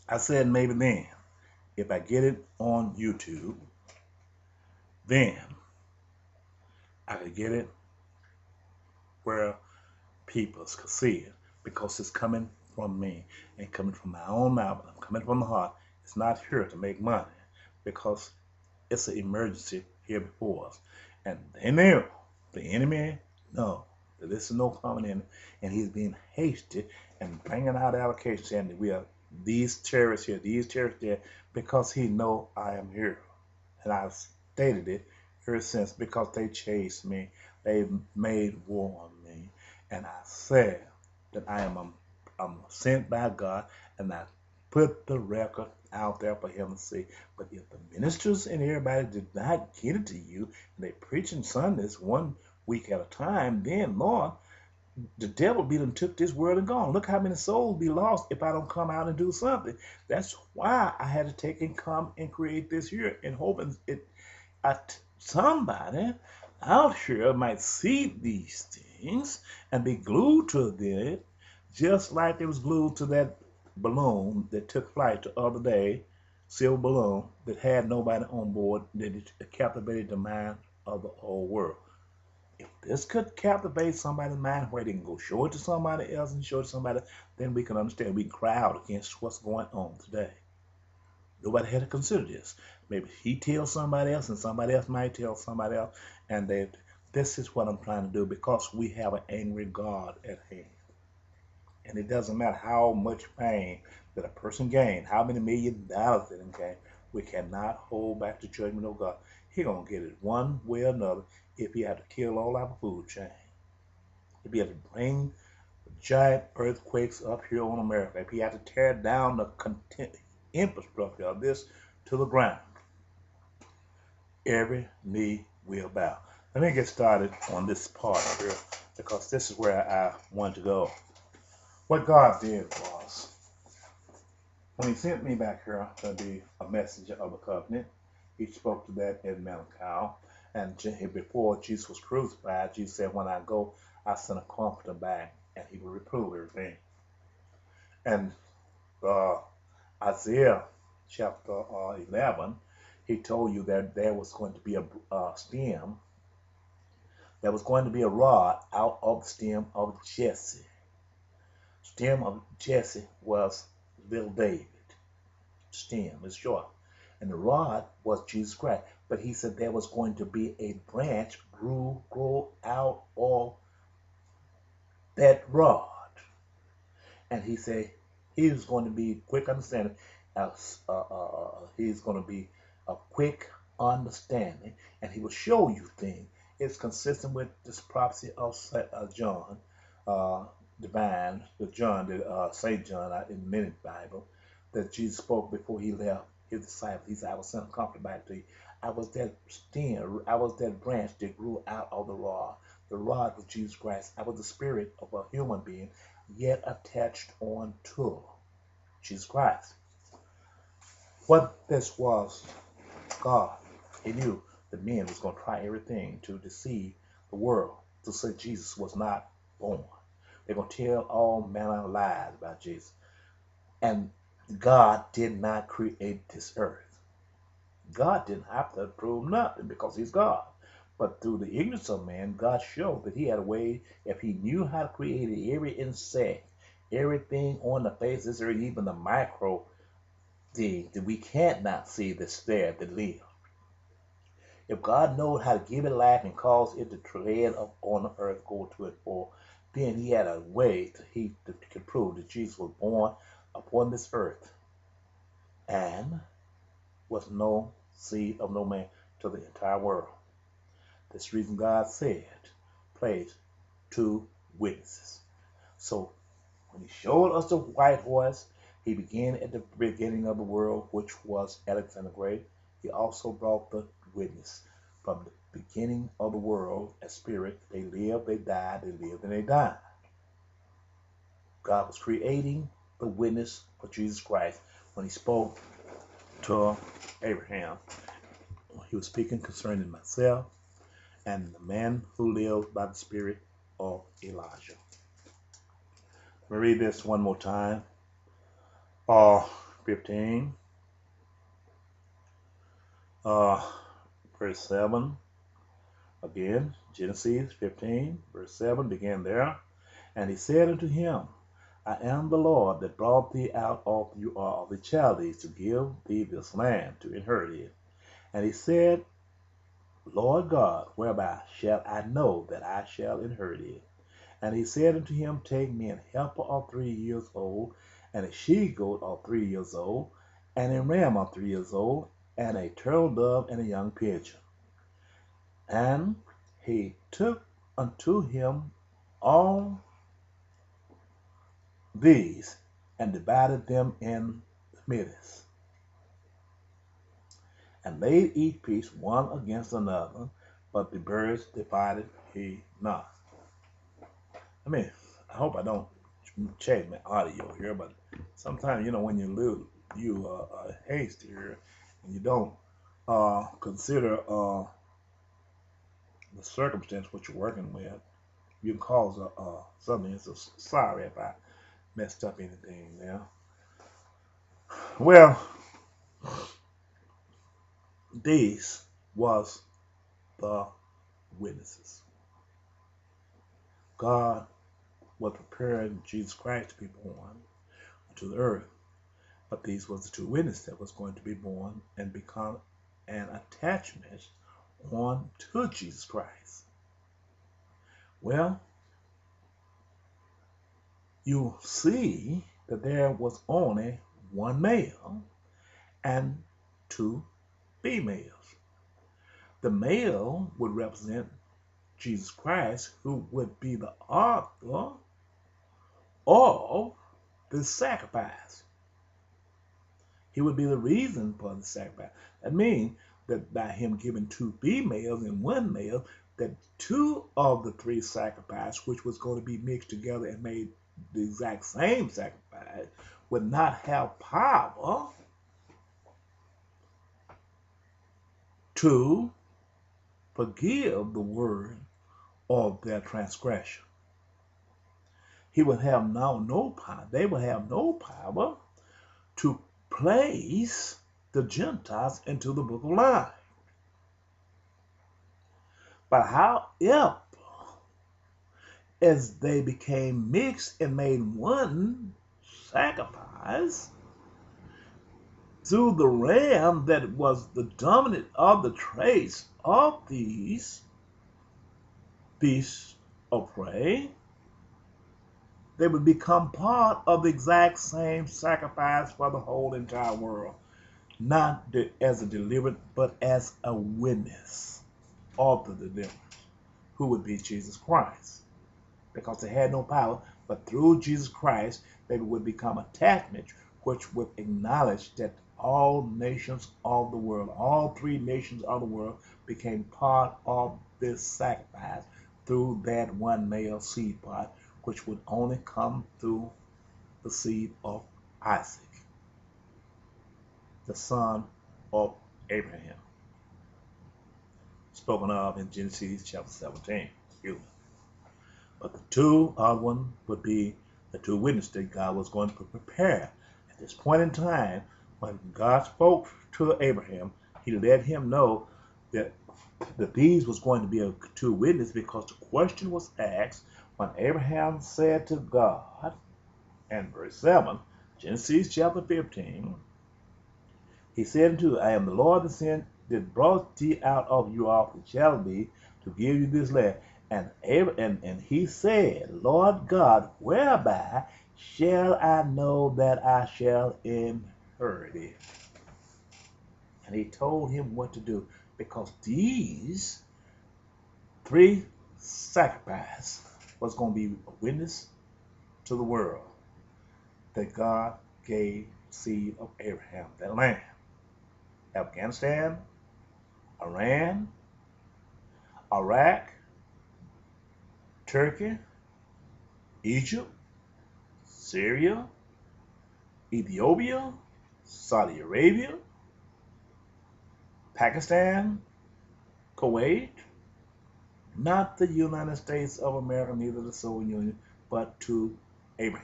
I said maybe then, if I get it on YouTube, then I could get it where people could see it because it's coming from me and coming from my own mouth. I'm coming from the heart. It's not here to make money because it's an emergency here before us. And they knew, the enemy know that this is no coming in, and he's being hasty and bringing out allocations saying that we are these terrorists here, these terrorists there, because he know I am here. And I've stated it ever since because they chased me. They made war on me. And I said that I'm sent by God and I put the record out there for him to see. But if the ministers and everybody did not get it to you, and they preaching Sundays 1 week at a time, then Lord, the devil be done took this world and gone. Look how many souls be lost if I don't come out and do something. That's why I had to take and come and create this here and hoping somebody out here might see these things and be glued to it, just like they was glued to that balloon that took flight the other day, silver balloon that had nobody on board, that it captivated the mind of the whole world. If this could captivate somebody's mind where they can go show it to somebody else and show it to somebody, then we can understand. We can cry out against what's going on today. Nobody had to consider this. Maybe he tells somebody else, and somebody else might tell somebody else, and this is what I'm trying to do because we have an angry God at hand. And it doesn't matter how much pain that a person gained, how many $1,000,000 that they gain, we cannot hold back the judgment of God. He gonna get it one way or another if he had to kill all our food chain. If he had to bring giant earthquakes up here on America, if he had to tear down the infrastructure of this to the ground, every knee will bow. Let me get started on this part here because this is where I want to go. What God did was, when he sent me back here to be a messenger of the covenant, he spoke to that in Malachi. And before Jesus was crucified, Jesus said, when I go, I send a comforter back, and he will reprove everything. And uh, Isaiah chapter 11, he told you that there was going to be a stem, there was going to be a rod out of the stem of Jesse. Stem of Jesse was little David. Stem is short. And the rod was Jesus Christ. But he said there was going to be a branch grow out of that rod. And he said he was going to be quick understanding. He's going to be a quick understanding, and he will show you things. It's consistent with this prophecy of John, divine, the John, Saint John in the Minute Bible, that Jesus spoke before he left his disciples. He said, I will send a comforter back to you. I was that stem, I was that branch that grew out of the rod. The rod was Jesus Christ. I was the spirit of a human being, yet attached on to Jesus Christ. What this was, God, he knew the men was going to try everything to deceive the world, to say Jesus was not born. They're going to tell all manner of lies about Jesus. And God did not create this earth. God didn't have to prove nothing because he's God. But through the ignorance of man, God showed that he had a way, if he knew how to create every insect, everything on the face of this earth, even the micro thing that we can't not see that's there that live. If God knows how to give it life and cause it to tread up on the earth, go to it for, then he had a way to prove that Jesus was born upon this earth and was no seed of no man to the entire world. This reason God said, place 2 witnesses. So when he showed us the white horse, he began at the beginning of the world, which was Alexander the Great. He also brought the witness from the beginning of the world as spirit. They lived, they died, they lived, and they died. God was creating the witness for Jesus Christ when he spoke to Abraham. He was speaking concerning myself and the man who lived by the spirit of Elijah. Let me read this one more time. 15, verse 7. Again, Genesis 15, verse 7 began there. And he said unto him, I am the Lord that brought thee out of the Chaldees to give thee this land to inherit it. And he said, Lord God, whereby shall I know that I shall inherit it? And he said unto him, Take me an heifer of 3 years old, and a she goat of 3 years old, and a ram of 3 years old, and a turtle dove, and a young pigeon. And he took unto him all these, and divided them in the midst, and laid each piece one against another, but the birds divided he not. I hope I don't change my audio here, but sometimes, when you hasty here, and you don't consider the circumstance what you're working with, you can cause something. So sorry if I messed up anything there. Well, these was the witnesses. God was preparing Jesus Christ to be born to the earth, but these was the two witnesses that was going to be born and become an attachment on to Jesus Christ. Well, you see that there was only one male and 2 females. The male would represent Jesus Christ, who would be the author of the sacrifice. He would be the reason for the sacrifice. That means that by him giving 2 females and 1 male, that 2 of the 3 sacrifices, which was going to be mixed together and made the exact same sacrifice, would not have power to forgive the word of their transgression. He would have no power. They would have no power to place the Gentiles into the book of life. But however, as they became mixed and made one sacrifice, through the ram that was the dominant of the traits of these beasts of prey, they would become part of the exact same sacrifice for the whole entire world. Not as a deliverance, but as a witness of the deliverance, who would be Jesus Christ. Because they had no power, but through Jesus Christ, they would become attachment, which would acknowledge that all nations of the world, all 3 nations of the world, became part of this sacrifice through that one male seed pod, which would only come through the seed of Isaac, the son of Abraham, spoken of in Genesis chapter 17. But the 2 other one would be the 2 witnesses that God was going to prepare. At this point in time, when God spoke to Abraham, he let him know that these was going to be 2 witnesses, because the question was asked when Abraham said to God, in verse 7, Genesis chapter 15, he said unto, I am the Lord that brought thee out of the Chaldees to give you this land. And he said, Lord God, whereby shall I know that I shall inherit it? And he told him what to do, because these 3 sacrifices was going to be a witness to the world that God gave seed of Abraham that land. Afghanistan, Iran, Iraq, Turkey, Egypt, Syria, Ethiopia, Saudi Arabia, Pakistan, Kuwait, not the United States of America, neither the Soviet Union, but to Abraham.